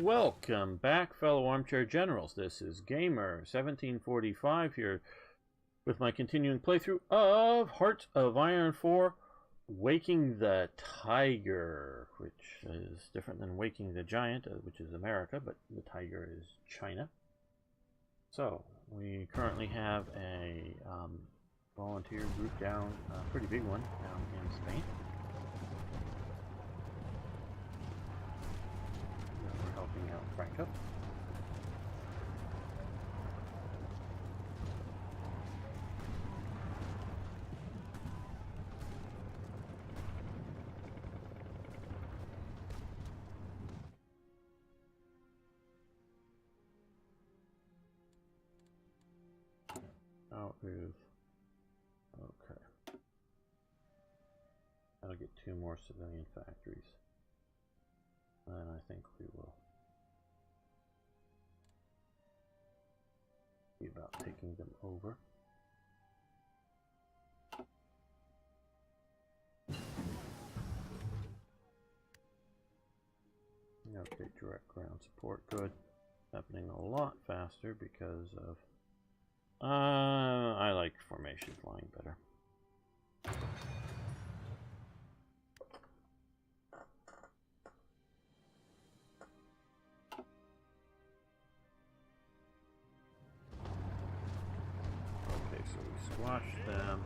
Welcome back, fellow armchair generals. This is Gamer 1745 here with my continuing playthrough of Heart of Iron IV, Waking the Tiger, which is different than Waking the Giant, which is America, but the Tiger is China. So, we currently have a volunteer group down, a pretty big one, down in Spain. We're helping out Franco. Out is okay. I'll get 2 more civilian factories. And I think we will be about taking them over. Okay, direct ground support, good. Happening a lot faster because of I like formation flying better. Okay, so we squashed them.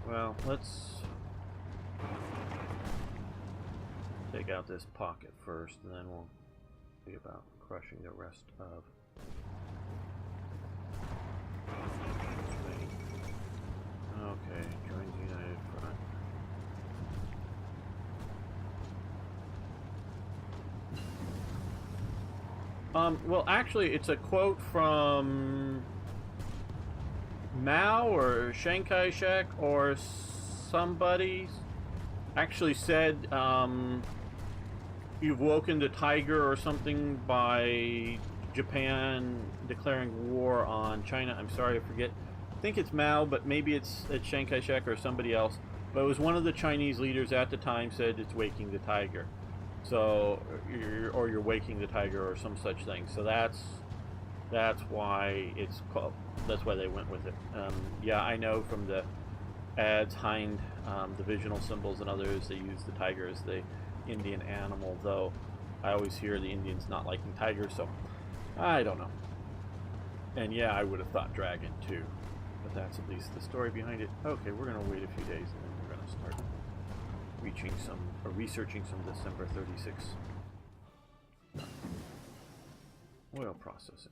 Well, let's take out this pocket first, and then we'll see about crushing the rest of Spain. Okay, join the United Front. Well, actually, it's a quote from Mao or Chiang Kai-shek or somebody actually said, you've woken the tiger or something by Japan declaring war on China. I'm sorry, I forget. I think it's Mao, but maybe it's Chiang Kai-shek or somebody else. But it was one of the Chinese leaders at the time said it's waking the tiger. So, you're waking the tiger or some such thing. So that's why it's called. That's why they went with it. Yeah, I know from the ads, Hind, divisional symbols, and others, they use the tiger as the Indian animal. Though I always hear the Indians not liking tigers, so I don't know. And yeah, I would have thought dragon too, but that's at least the story behind it. Okay, we're gonna wait a few days and then we're gonna start researching some December 36 oil processing.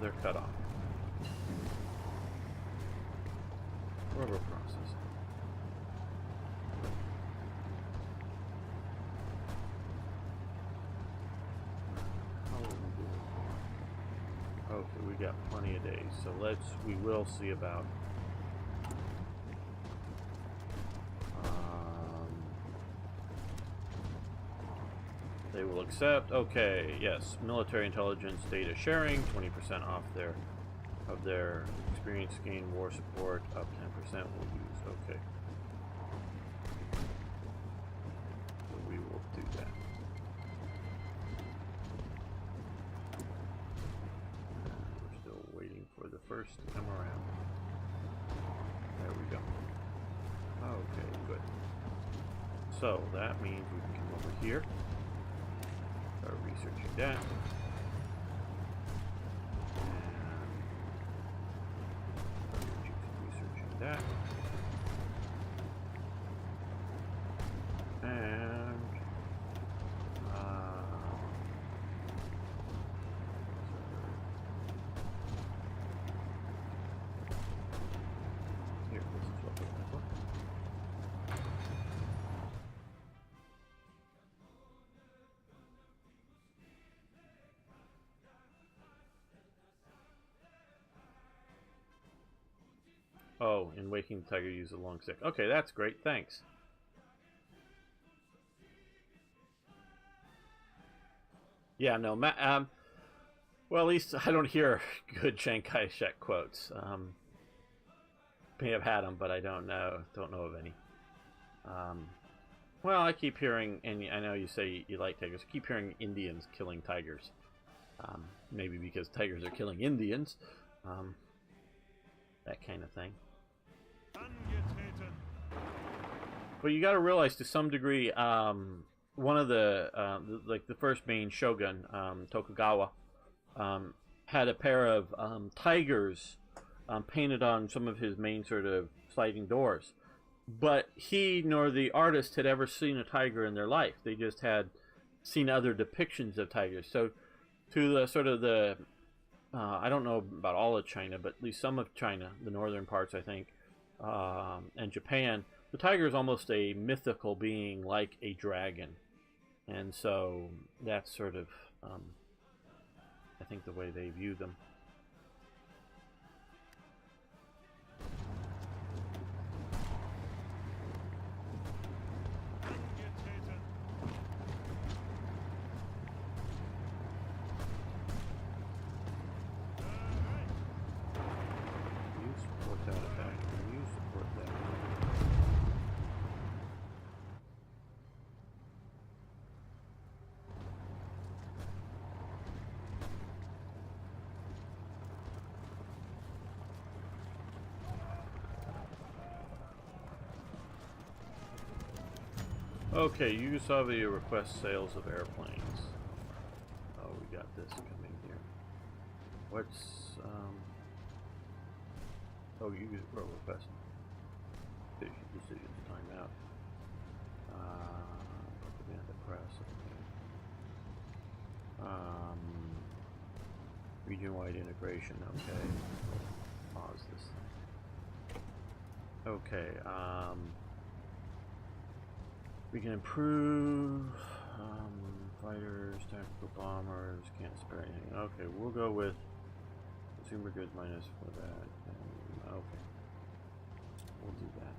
They're cut off. Rubber processing. Okay, we got plenty of days, so we will see about they will accept. Okay, yes, military intelligence data sharing, 20% off of their experience gain, war support up 10% we'll use. Okay, so we will do that. We're still waiting for the first to come around. There we go. Okay, good. So that means we can come over here. Start researching that. And researching that. And here, this is what we're looking for. Oh, in Waking the Tiger, use a long stick. Okay, that's great. Thanks. Yeah, no. Well, at least I don't hear good Chiang Kai-shek quotes. May have had them, but I don't know. Don't know of any. Well, I keep hearing, and I know you say you like tigers. I keep hearing Indians killing tigers. Maybe because tigers are killing Indians. That kind of thing. But you got to realize, to some degree, one of the first main shogun, Tokugawa, had a pair of tigers painted on some of his main sort of sliding doors. But he nor the artist had ever seen a tiger in their life. They just had seen other depictions of tigers. So to the sort of the, I don't know about all of China, but at least some of China, the northern parts, I think, and Japan, the tiger is almost a mythical being like a dragon. And so that's sort of, I think, the way they view them. Okay, Yugoslavia requests sales of airplanes. Oh, we got this coming here. What's, oh, Yugoslavia request. Decisions, timeout. Propaganda press, okay. Region-wide integration, okay. Pause this thing. Okay, we can improve fighters, tactical bombers, can't spare anything. Okay, we'll go with consumer goods minus for that. And, okay, we'll do that.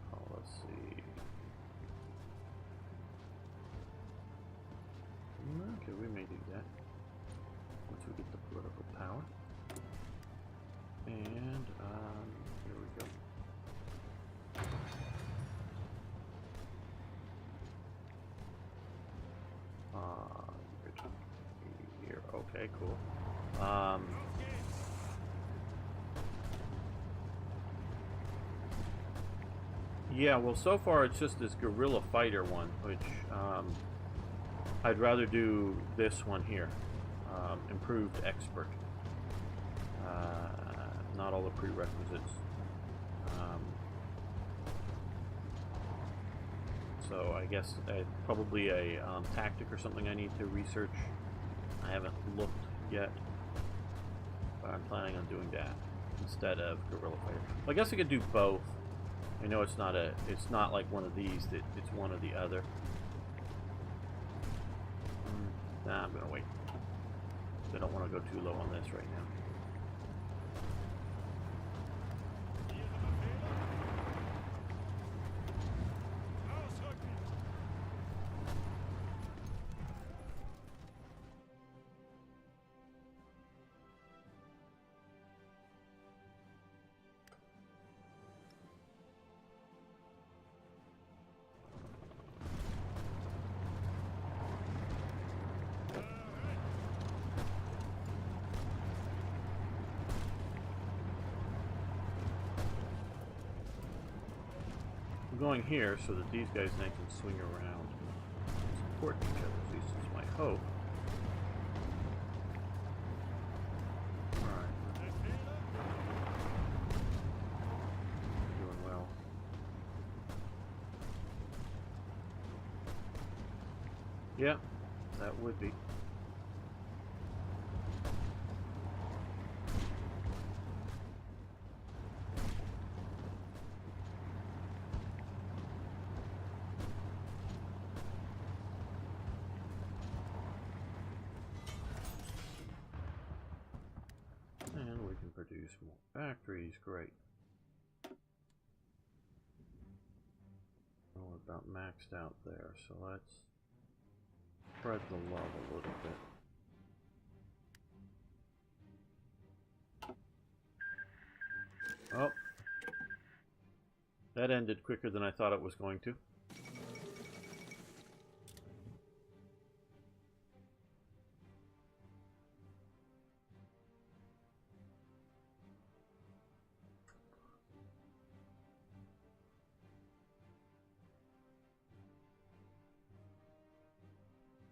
Policy. Okay, we may do that once we get the political power. And here we go. Here, okay, cool. Yeah, well, so far it's just this guerrilla fighter one, which I'd rather do this one here, improved expert. Not all the prerequisites. So I guess probably a tactic or something I need to research. I haven't looked yet, but I'm planning on doing that instead of guerrilla fighter. Well, I guess I could do both. I know it's not like one of these, that it's one or the other. Nah, I'm gonna wait. I don't want to go too low on this right now. Going here so that these guys then can swing around and support each other. At least is my hope. Alright. Doing well. Yeah, that would be. Produce more factories, great. More about maxed out there, so let's spread the love a little bit. Oh, that ended quicker than I thought it was going to.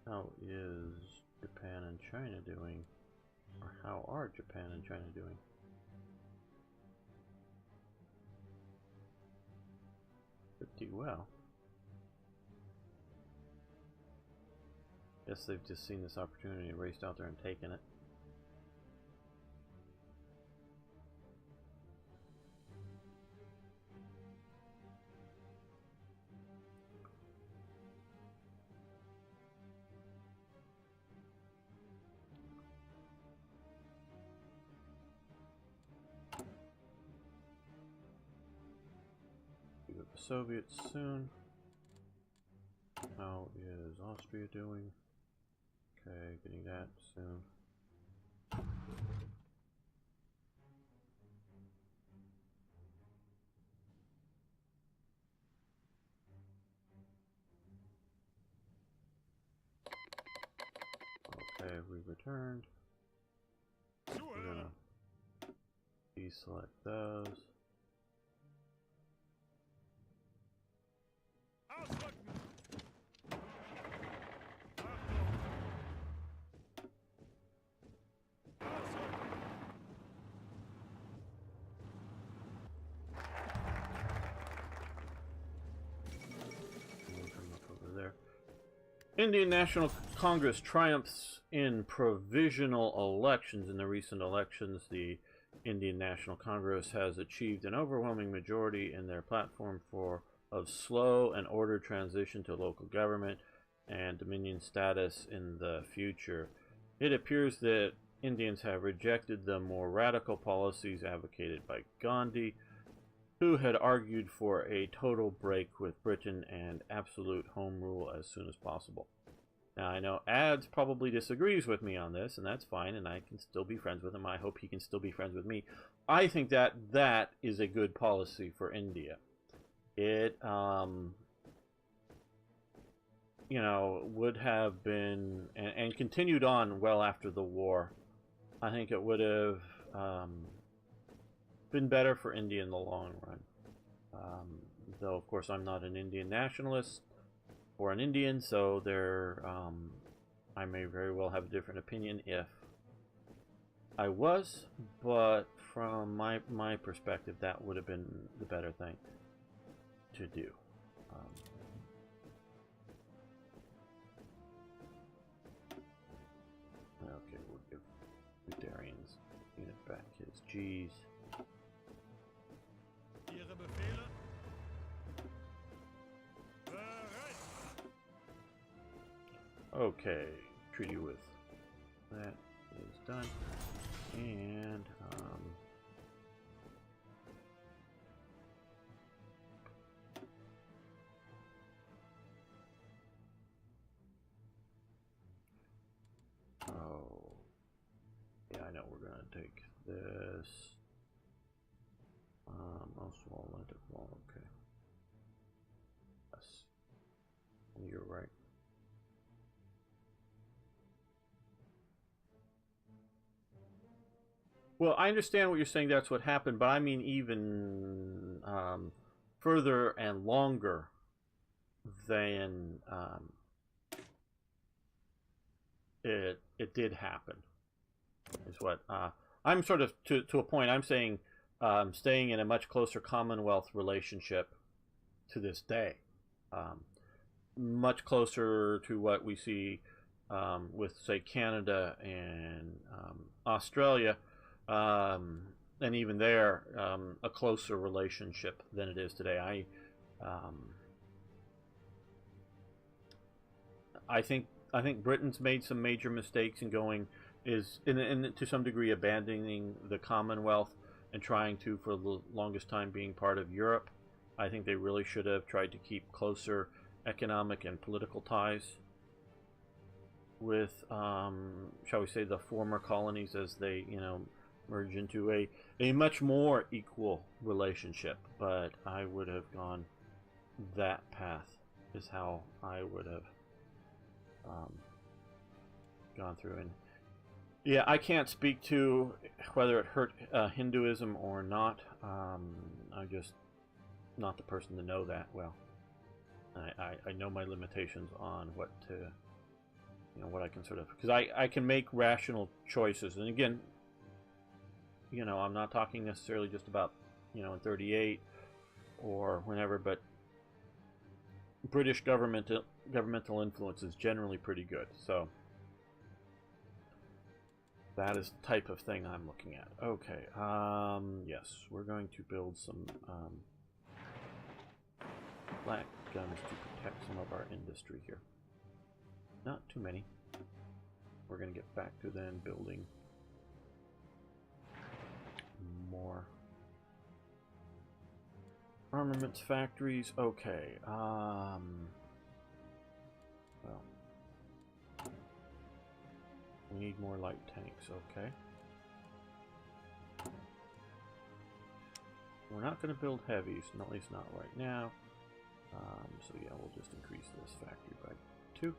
How is Japan and China doing? Or how are Japan and China doing? Pretty well. Guess they've just seen this opportunity and raced out there and taken it. The Soviets soon. How is Austria doing? Okay, getting that soon. Okay, we've returned. We're gonna deselect those. Indian National Congress triumphs in provisional elections. In the recent elections, the Indian National Congress has achieved an overwhelming majority in their platform of slow and ordered transition to local government and dominion status in the future. It appears that Indians have rejected the more radical policies advocated by Gandhi, who had argued for a total break with Britain and absolute home rule as soon as possible. Now, I know Ads probably disagrees with me on this, and that's fine, and I can still be friends with him. I hope he can still be friends with me. I think that that is a good policy for India. It, you know, would have been, and continued on well after the war. I think it would have been better for India in the long run. Though, of course, I'm not an Indian nationalist or an Indian, so there, I may very well have a different opinion if I was, but from my perspective, that would have been the better thing to do. Okay, we'll give Darian's unit back his G's. Okay, treaty with that is done, and oh, yeah, I know we're gonna take this. Also Atlantic Wall. Okay. Yes, you're right. Well, I understand what you're saying. That's what happened, but I mean even further and longer than it did happen. Is what I'm sort of to a point. I'm saying staying in a much closer Commonwealth relationship to this day, much closer to what we see with, say, Canada and Australia. And even there, a closer relationship than it is today. I think Britain's made some major mistakes in going in to some degree abandoning the Commonwealth and trying to, for the longest time, being part of Europe. I think they really should have tried to keep closer economic and political ties with, shall we say, the former colonies as they, merge into a much more equal relationship. But I would have gone that path, is how I would have gone through. And yeah, I can't speak to whether it hurt Hinduism or not. I'm just not the person to know that well. I know my limitations on what to, what I can sort of, because I can make rational choices. And again, I'm not talking necessarily just about, in 38 or whenever, but British governmental influence is generally pretty good. So that is the type of thing I'm looking at. Okay, yes, we're going to build some black guns to protect some of our industry here. Not too many. We're going to get back to then building more armaments factories. Okay, well, we need more light tanks. Okay, we're not going to build heavies, at least not right now. So yeah, we'll just increase this factory by 2.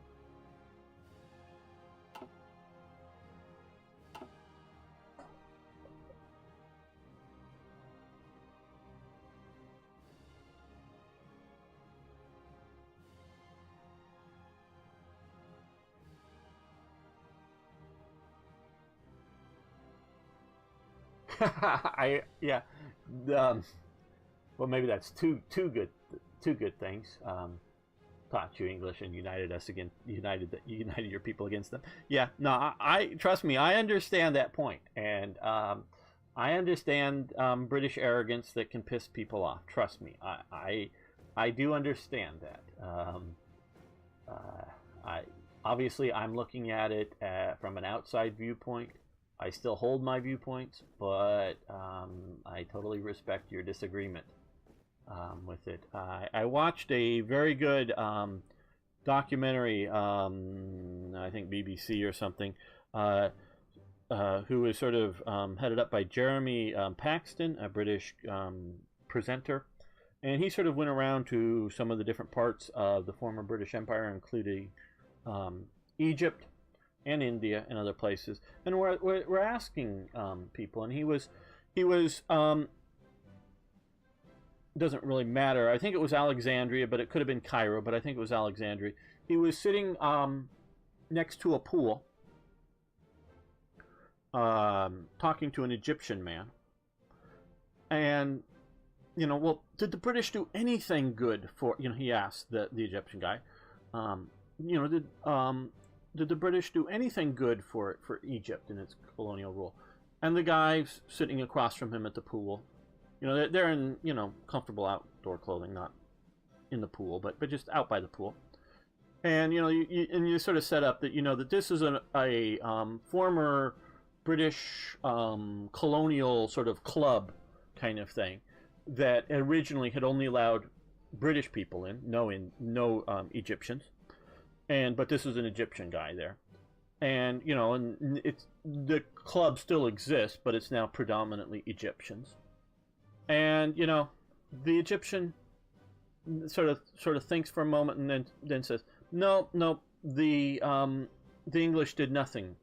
Well, maybe that's two good things. Taught you English and united us against united your people against them. Yeah, no, I trust me, I understand that point, and I understand British arrogance that can piss people off. Trust me, I do understand that. Obviously I'm looking at it from an outside viewpoint. I still hold my viewpoints, but I totally respect your disagreement with it. I watched a very good documentary, I think BBC or something, who was sort of headed up by Jeremy Paxton, a British presenter. And he sort of went around to some of the different parts of the former British Empire, including Egypt and India and other places. And we're asking people, and he was doesn't really matter. I think it was Alexandria, but it could have been Cairo, but I think it was Alexandria. He was sitting next to a pool, talking to an Egyptian man. And, well, did the British do anything good for, he asked the Egyptian guy, did the British do anything good for Egypt in its colonial rule? And the guy sitting across from him at the pool, they're in, comfortable outdoor clothing, not in the pool, but just out by the pool. And, you sort of set up that, that this is a former British colonial sort of club kind of thing that originally had only allowed British people in, no Egyptians. But this is an Egyptian guy there. And, and the club still exists, but it's now predominantly Egyptians. And, the Egyptian sort of thinks for a moment and then says, no, the English did nothing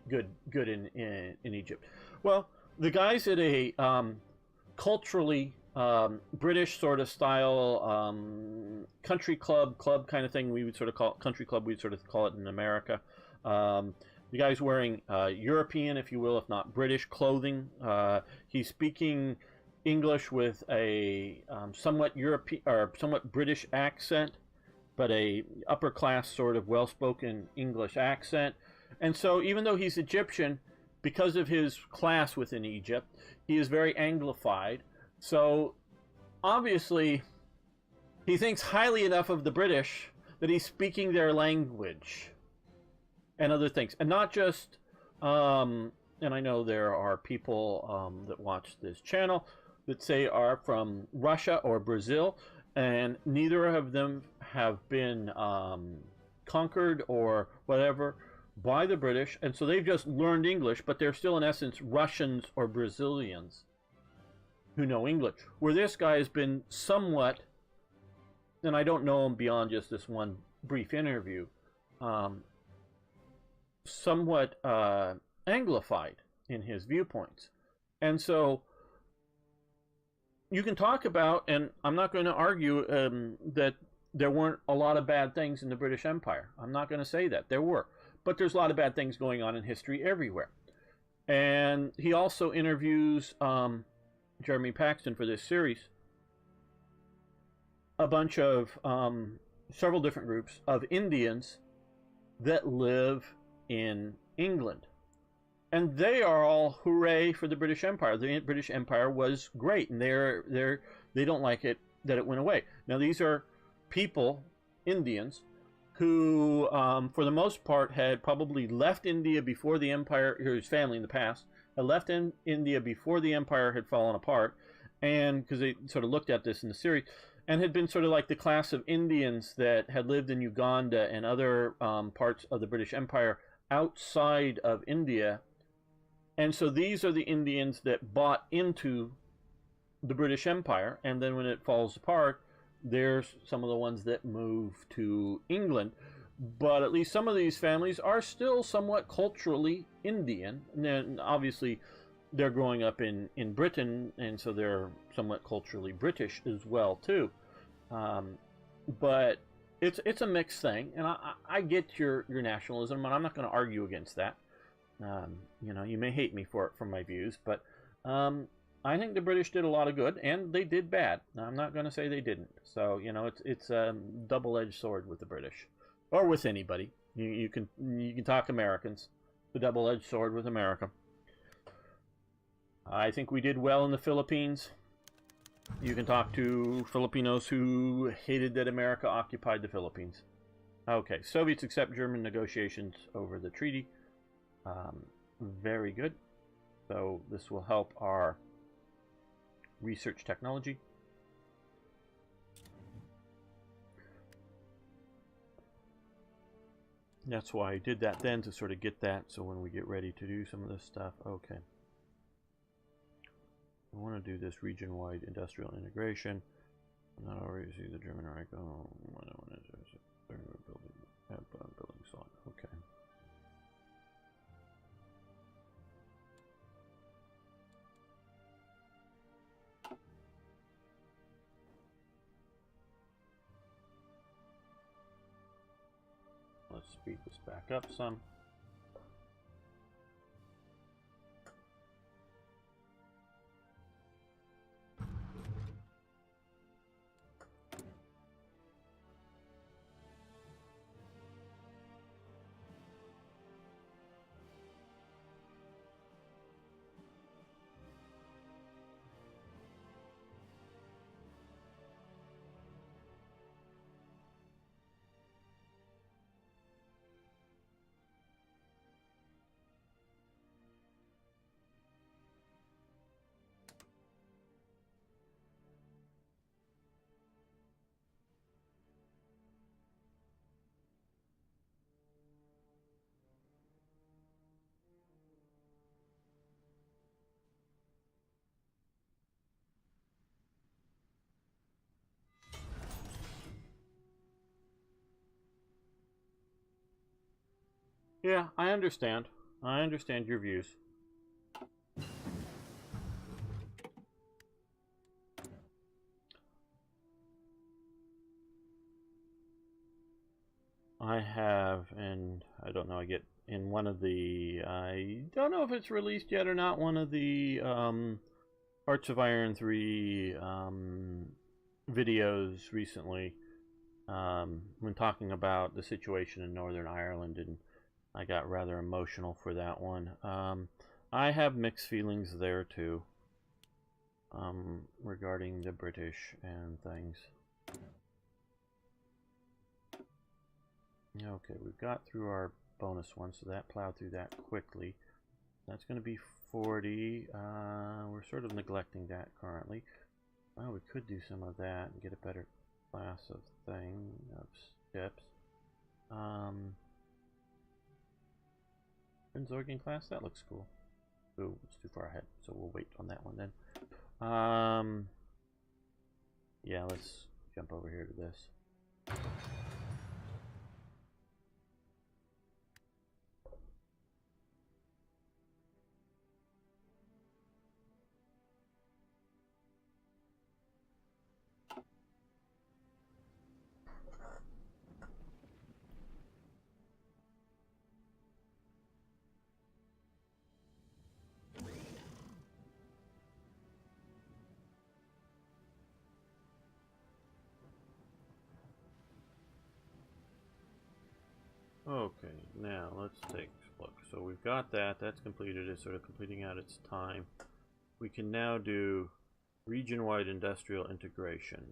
good in Egypt. Well, the guys at a culturally British sort of style country club kind of thing, we would sort of call it country club, we'd sort of call it in America. The guy's wearing European, if you will, if not British clothing. He's speaking English with a somewhat European or somewhat British accent, but a upper class sort of well-spoken English accent. And so even though he's Egyptian, because of his class within Egypt, he is very Anglified. So obviously he thinks highly enough of the British that he's speaking their language and other things. And not just, and I know there are people that watch this channel that say are from Russia or Brazil, and neither of them have been conquered or whatever by the British, and so they've just learned English, but they're still in essence Russians or Brazilians who know English. Where this guy has been somewhat, and I don't know him beyond just this one brief interview, somewhat Anglified in his viewpoints. And so you can talk about, and I'm not going to argue that there weren't a lot of bad things in the British Empire. I'm not going to say that. There were. But there's a lot of bad things going on in history everywhere. And he also interviews Jeremy Paxton for this series, a bunch of several different groups of Indians that live in England. And they are all hooray for the British Empire. The British Empire was great, and they don't like it that it went away. Now, these are people, Indians, who, for the most part, had probably left India before the empire, or his family in the past, had left India before the empire had fallen apart, and because they sort of looked at this in the series, and had been sort of like the class of Indians that had lived in Uganda and other parts of the British Empire outside of India. And so these are the Indians that bought into the British Empire, and then when it falls apart, there's some of the ones that move to England. But at least some of these families are still somewhat culturally Indian. And then obviously they're growing up in Britain, and so they're somewhat culturally British as well too. But it's a mixed thing, and I get your nationalism, and I'm not going to argue against that. You know, you may hate me for my views, but I think the British did a lot of good, and they did bad. I'm not going to say they didn't. So, you know, it's a double-edged sword with the British, or with anybody. You can talk Americans. The double-edged sword with America. I think we did well in the Philippines. You can talk to Filipinos who hated that America occupied the Philippines. Okay, Soviets accept German negotiations over the treaty. Very good. So this will help our research technology. That's why I did that then, to sort of get that, so when we get ready to do some of this stuff. Okay. I want to do this region-wide industrial integration. Not already see the German Reich. Oh, building slot. Okay. Let's speed this back up some. Yeah, I understand. I understand your views. I have, and I don't know, I get in one of the, I don't know if it's released yet or not, one of the Hearts of Iron 3 videos recently when talking about the situation in Northern Ireland, and I got rather emotional for that one. I have mixed feelings there too regarding the British and things. Okay, we've got through our bonus one, so that plowed through that quickly. That's going to be 40. We're sort of neglecting that currently. Well, we could do some of that and get a better class of steps. Prince Organ class, that looks cool. Ooh, it's too far ahead, so we'll wait on that one then. Yeah, let's jump over here to this. Okay, now let's take a look. So we've got that. That's completed. It's sort of completing out its time. We can now do region-wide industrial integration.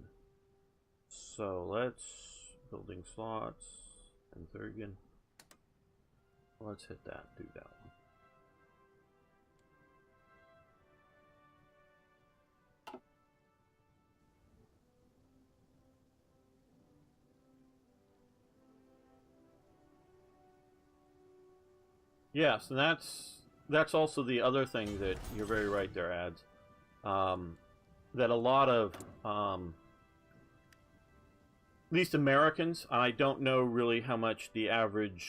So let's building slots and Thurgan. Let's hit that. Do that one. Yes, and that's also the other thing that you're very right there, Ads. That a lot of at least Americans, I don't know really how much the average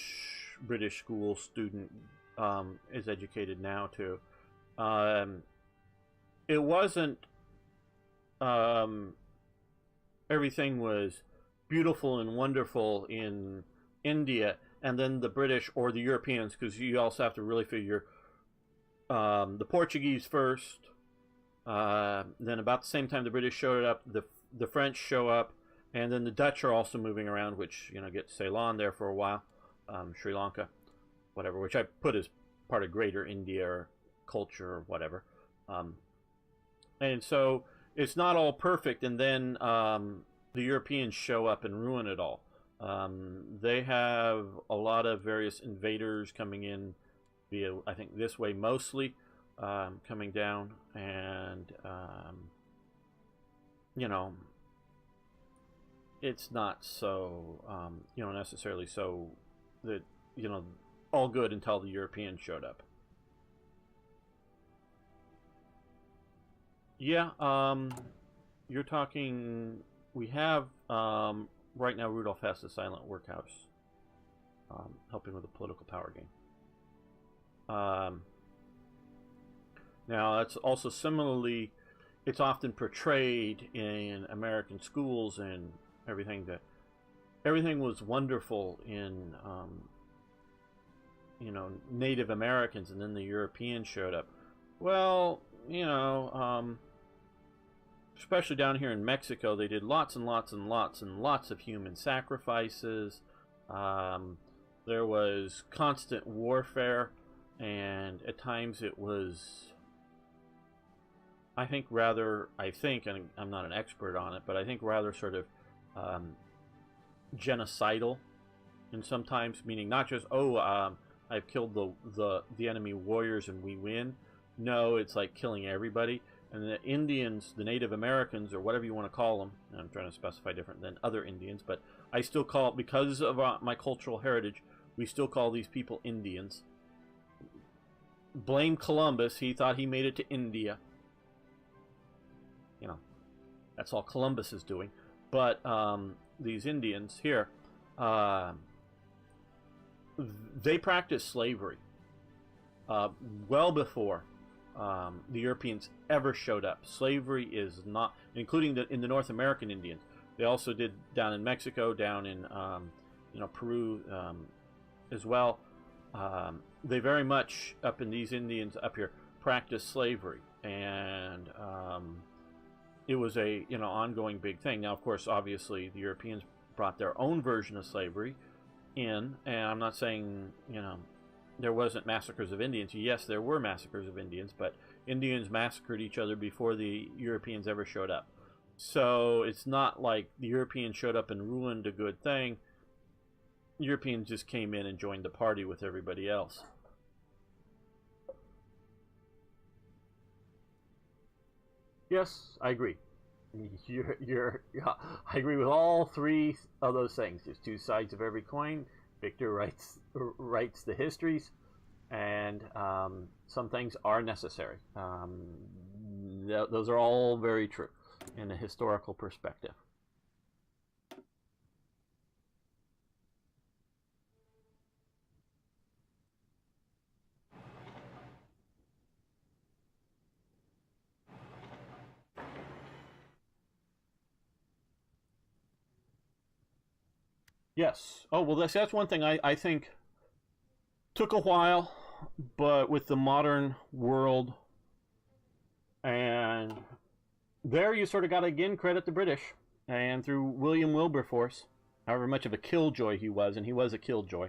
British school student is educated now too. It wasn't everything was beautiful and wonderful in India, and then the British or the Europeans, because you also have to really figure the Portuguese first, then about the same time the British showed up, the French show up, and then the Dutch are also moving around, which, you know, get Ceylon there for a while, Sri Lanka, whatever, which I put as part of Greater India or culture or whatever. And so it's not all perfect, and then the Europeans show up and ruin it all. They have a lot of various invaders coming in via, I think, this way mostly, coming down, and you know, it's not so you know, necessarily so that, you know, all good until the Europeans showed up. Yeah, you're talking. We have right now, Rudolph has the silent workhouse, helping with the political power game. Now, that's also similarly, it's often portrayed in American schools and everything that everything was wonderful in, you know, Native Americans, and then the Europeans showed up. Well, you know, especially down here in Mexico, they did lots and lots and lots and lots of human sacrifices. There was constant warfare, and at times it was, I think, and I'm not an expert on it, but I think rather sort of genocidal, and sometimes meaning not just, I've killed the enemy warriors and we win. No, it's like killing everybody. And the Indians, the Native Americans, or whatever you want to call them, and I'm trying to specify different than other Indians, but I still call, because of my cultural heritage, we still call these people Indians. Blame Columbus, he thought he made it to India. You know, that's all Columbus is doing. But these Indians here, they practiced slavery well before the Europeans ever showed up. Slavery is not, including in the North American Indians. They also did down in Mexico, down in you know, Peru as well. They very much, up in these Indians up here, practiced slavery, and it was a, you know, ongoing big thing. Now, of course, obviously, the Europeans brought their own version of slavery in, and I'm not saying, you know, there wasn't massacres of Indians. Yes, there were massacres of Indians, but Indians massacred each other before the Europeans ever showed up. So it's not like the Europeans showed up and ruined a good thing. Europeans just came in and joined the party with everybody else. Yes, I agree. Yeah, I agree with all three of those things. There's two sides of every coin. Victor writes the histories, and some things are necessary. Those are all very true in a historical perspective. Yes. Oh, well, that's one thing I think took a while, but with the modern world, and there you sort of got to again credit the British, and through William Wilberforce, however much of a killjoy he was, and he was a killjoy.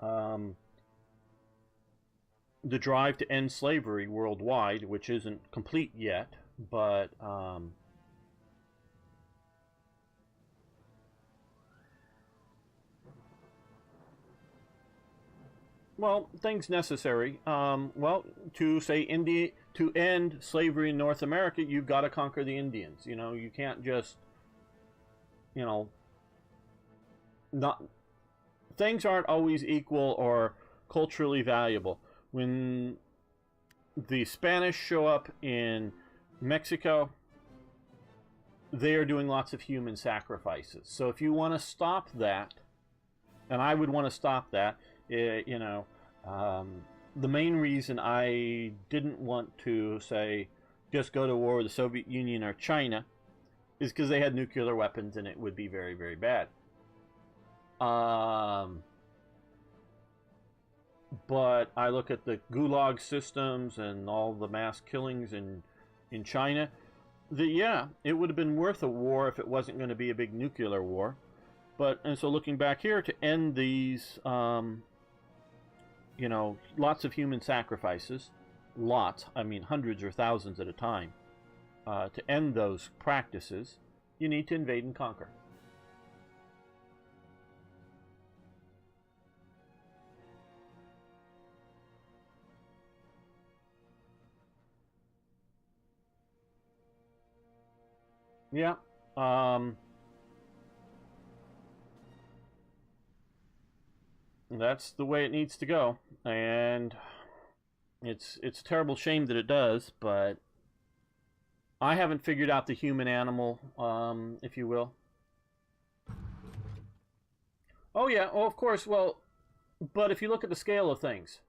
Um, the drive to end slavery worldwide, which isn't complete yet, but well, things necessary. Well, to say India to end slavery in North America, you've got to conquer the Indians. You know, you can't just, you know, not things aren't always equal or culturally valuable. When the Spanish show up in Mexico, they are doing lots of human sacrifices. So if you want to stop that, and I would want to stop that, you know, the main reason I didn't want to say just go to war with the Soviet Union or China is because they had nuclear weapons and it would be very, very bad. But I look at the gulag systems and all the mass killings in China. Yeah, it would have been worth a war if it wasn't going to be a big nuclear war. But, and so looking back here to end these, you know, lots of human sacrifices, lots, I mean hundreds or thousands at a time, to end those practices, you need to invade and conquer. Yeah. That's the way it needs to go, and it's a terrible shame that it does, but I haven't figured out the human animal, if you will. Oh yeah, oh of course. Well, but if you look at the scale of things,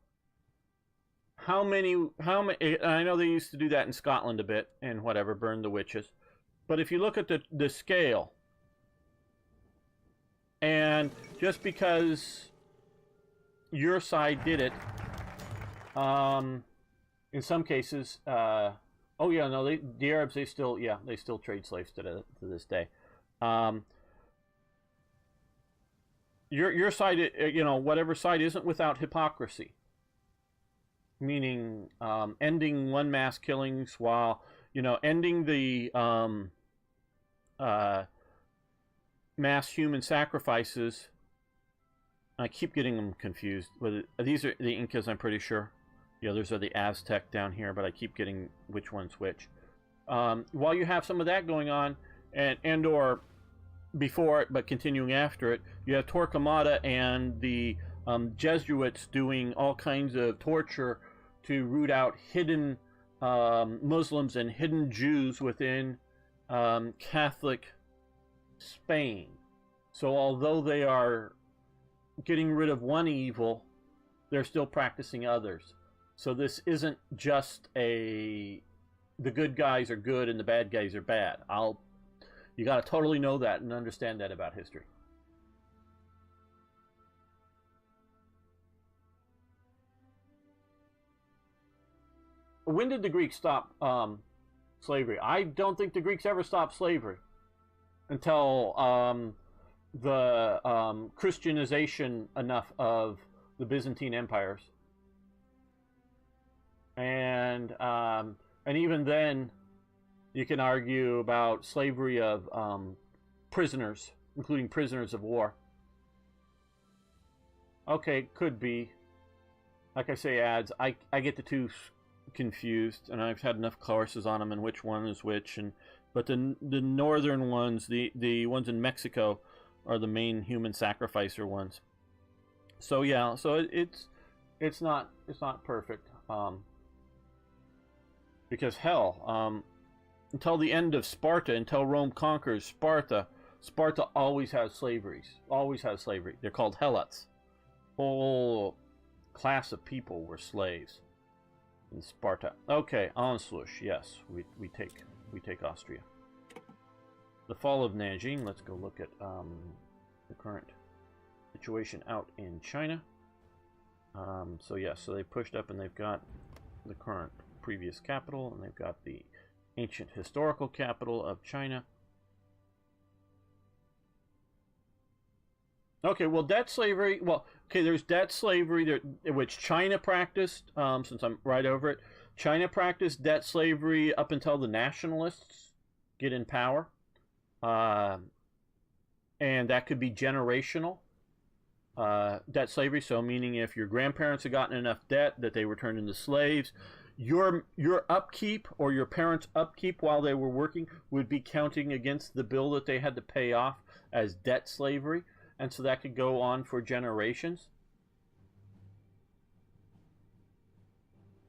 how many? I know they used to do that in Scotland a bit and whatever, burn the witches. But if you look at the scale, and just because your side did it, in some cases, oh yeah, no, the Arabs they still trade slaves to this day. Um, your side, you know, whatever side isn't without hypocrisy, meaning ending one mass killings while you know ending the uh, mass human sacrifices. I keep getting them confused. These are the Incas, I'm pretty sure. The others are the Aztec down here, but I keep getting which one's which. While you have some of that going on, and or before it, but continuing after it, you have Torquemada and the Jesuits doing all kinds of torture to root out hidden Muslims and hidden Jews within Catholic Spain. So although they are getting rid of one evil, they're still practicing others. So this isn't just the good guys are good and the bad guys are bad. You got to totally know that and understand that about history. When did the Greeks stop slavery? I don't think the Greeks ever stopped slavery until the Christianization enough of the Byzantine empires, and even then, you can argue about slavery of prisoners, including prisoners of war. Okay, could be. Like I say, ads. I get the two confused, and I've had enough courses on them and which one is which. But the northern ones, the ones in Mexico, are the main human sacrificer ones. So yeah, so it's not perfect. Because hell, until the end of Sparta, until Rome conquers Sparta, Sparta always has slavery. Always has slavery. They're called helots. Whole class of people were slaves in Sparta. Okay, Anschluss. Yes, we take Austria. The fall of Nanjing. Let's go look at the current situation out in China. So yes, so they pushed up and they've got the current previous capital, and they've got the ancient historical capital of China. Okay, well, debt slavery. Well, okay, there's debt slavery there, which China practiced. Since I'm right over it, China practiced debt slavery up until the nationalists get in power, and that could be generational. Debt slavery, so meaning if your grandparents had gotten enough debt that they were turned into slaves, your upkeep or your parents' upkeep while they were working would be counting against the bill that they had to pay off as debt slavery, and so that could go on for generations.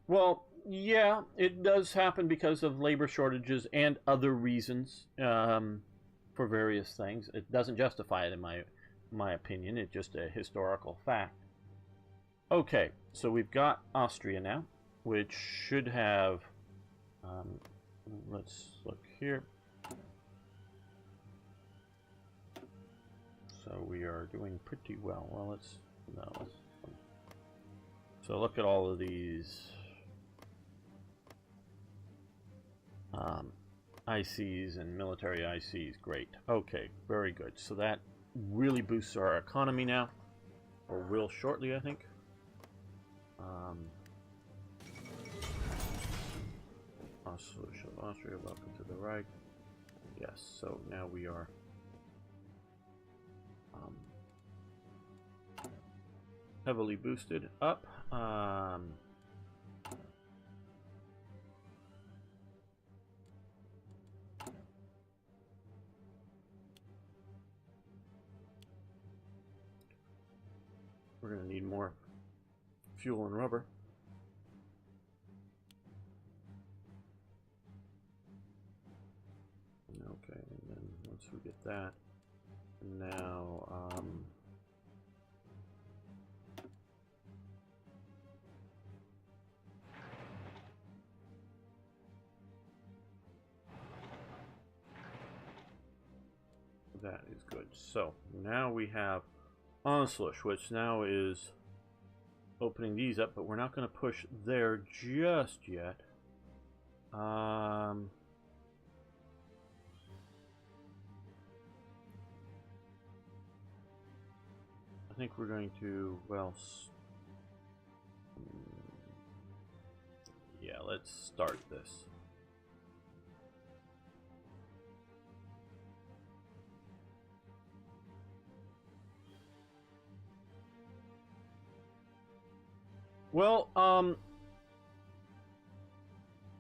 Well, yeah, it does happen because of labor shortages and other reasons, for various things. It doesn't justify it in my opinion. It's just a historical fact. Okay, so we've got Austria now, which should have, let's look here. So we are doing pretty well. Well, so look at all of these ICs and military ICs. Great. Okay, very good. So that really boosts our economy now, or will shortly, I think. Austria, welcome to the right. Yes, so now we are heavily boosted up. We're going to need more fuel and rubber. Okay, and then once we get that, now that is good. So now we have Anschluss, which now is opening these up, but we're not going to push there just yet. I think we're going to, well, yeah, let's start this. Well,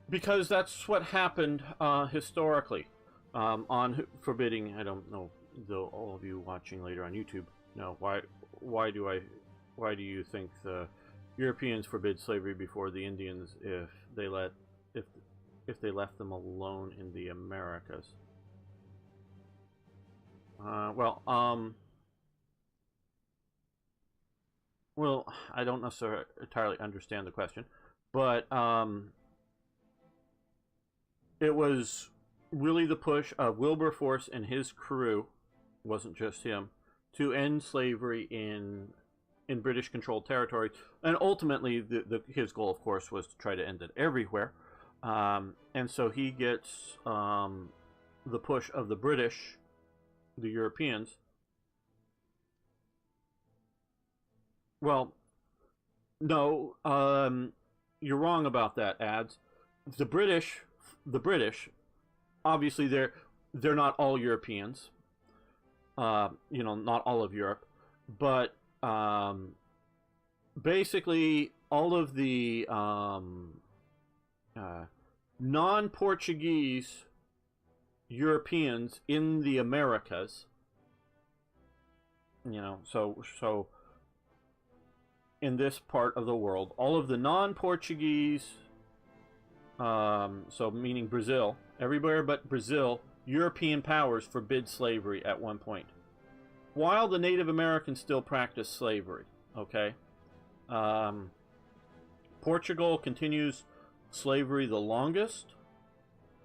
because that's what happened historically on forbidding. I don't know, though, all of you watching later on YouTube know why do you think the Europeans forbid slavery before the Indians if they left them alone in the Americas? Well, I don't necessarily entirely understand the question, but it was really the push of Wilberforce and his crew, wasn't just him, to end slavery in British-controlled territories, and ultimately his goal, of course, was to try to end it everywhere. And so he gets the push of the British, the Europeans. Well, no, you're wrong about that, Ads. The British, obviously they're not all Europeans. You know, not all of Europe, but basically all of the non-Portuguese Europeans in the Americas. So in this part of the world, all of the non-Portuguese, so meaning Brazil, everywhere but Brazil, European powers forbid slavery at one point, while the Native Americans still practice slavery. Okay, Portugal continues slavery the longest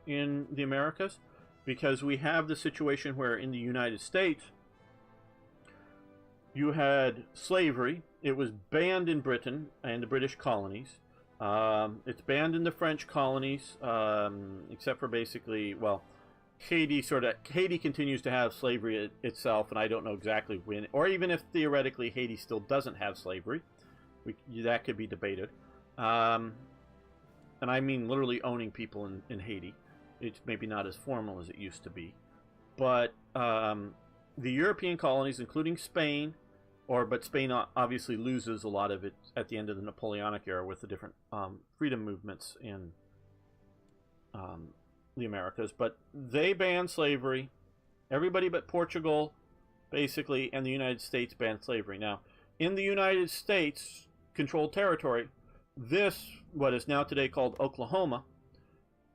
in the Americas, because we have the situation where in the United States you had slavery. It was banned in Britain and the British colonies. It's banned in the French colonies, except for basically, well, Haiti continues to have slavery itself, and I don't know exactly when, or even if theoretically Haiti still doesn't have slavery. That could be debated. And I mean literally owning people in Haiti. It's maybe not as formal as it used to be. But the European colonies, including Spain, but Spain obviously loses a lot of it at the end of the Napoleonic era with the different freedom movements in the Americas. But they banned slavery. Everybody but Portugal, basically, and the United States banned slavery. Now, in the United States controlled territory, what is now today called Oklahoma,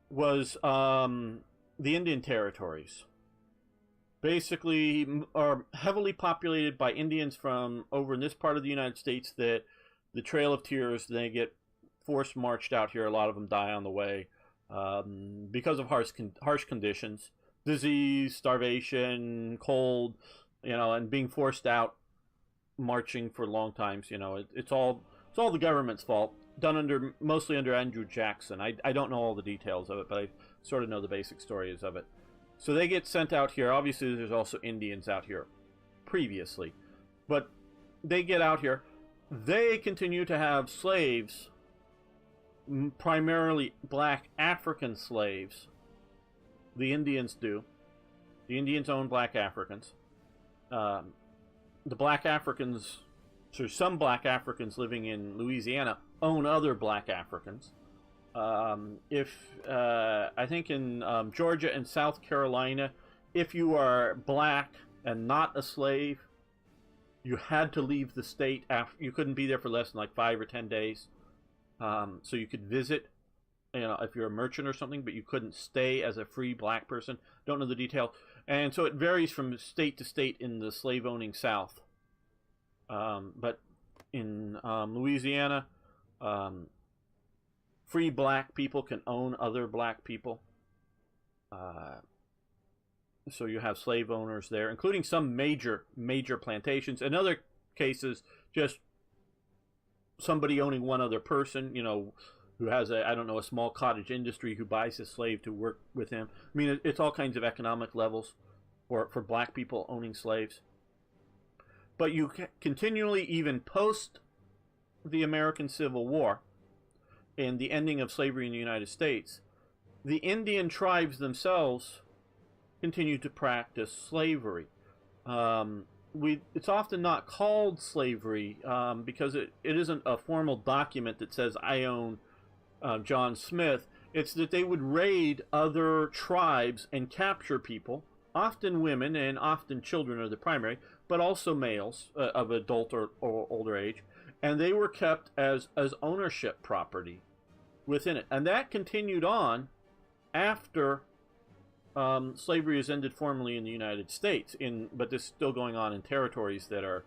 was the Indian territories. Basically are heavily populated by Indians from over in this part of the United States, that the Trail of Tears, they get forced marched out here. A lot of them die on the way because of harsh conditions, disease, starvation, cold, and being forced out, marching for long times. It's all the government's fault, done mostly under Andrew Jackson. I don't know all the details of it, but I sort of know the basic stories of it. So they get sent out here. Obviously, there's also Indians out here previously, but they get out here. They continue to have slaves, primarily black African slaves. The Indians do. The Indians own black Africans. The black Africans, so some black Africans living in Louisiana own other black Africans. I think in Georgia and South Carolina, if you are black and not a slave, you had to leave the state after. You couldn't be there for less than like 5 or 10 days. So you could visit, if you're a merchant or something, but you couldn't stay as a free black person. Don't know the detail. And so it varies from state to state in the slave-owning South. But in Louisiana, free black people can own other black people. So you have slave owners there, including some major plantations. In other cases, just somebody owning one other person, who has a small cottage industry, who buys a slave to work with him. I mean, it's all kinds of economic levels for black people owning slaves. But you continually, even post the American Civil War and the ending of slavery in the United States, the Indian tribes themselves continue to practice slavery. It's often not called slavery because it isn't a formal document that says I own John Smith. It's that they would raid other tribes and capture people, often women and often children are the primary, but also males of adult or older age, and they were kept as ownership property within it. And that continued on after slavery is ended formally in the United States, but this is still going on in territories that are,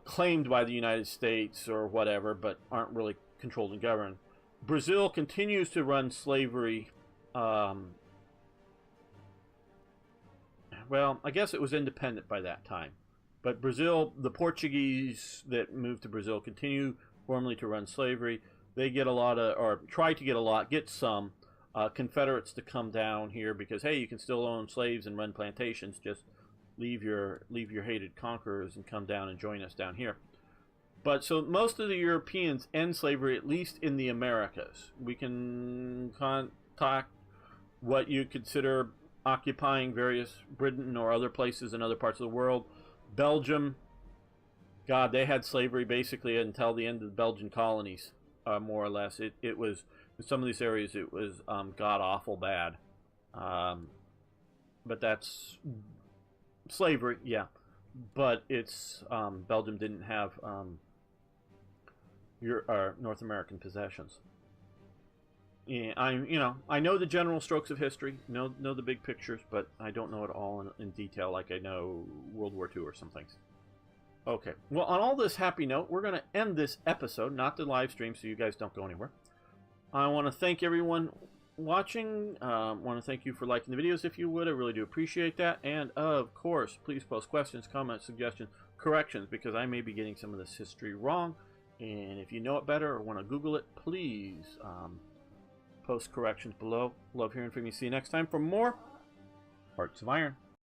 claimed by the United States or whatever, but aren't really controlled and governed. Brazil continues to run slavery. Well, I guess it was independent by that time. But Brazil, the Portuguese that moved to Brazil continue formally to run slavery. They get get some Confederates to come down here because, hey, you can still own slaves and run plantations. Just leave your hated conquerors and come down and join us down here. But so most of the Europeans end slavery, at least in the Americas. We can talk what you consider occupying various Britain or other places in other parts of the world. Belgium, God, they had slavery basically until the end of the Belgian colonies, more or less. It was In some of these areas, it was god awful bad. But that's slavery, yeah. But it's Belgium didn't have North American possessions. Yeah, I know the general strokes of history, know the big pictures, but I don't know it all in detail like I know World War II or some things. Okay, well, on all this happy note, we're going to end this episode, not the live stream, so you guys don't go anywhere. I want to thank everyone watching. Want to thank you for liking the videos if you would. I really do appreciate that. And of course, please post questions, comments, suggestions, corrections, because I may be getting some of this history wrong. And if you know it better or want to Google it, please post corrections below. Love hearing from you. See you next time for more Hearts of Iron.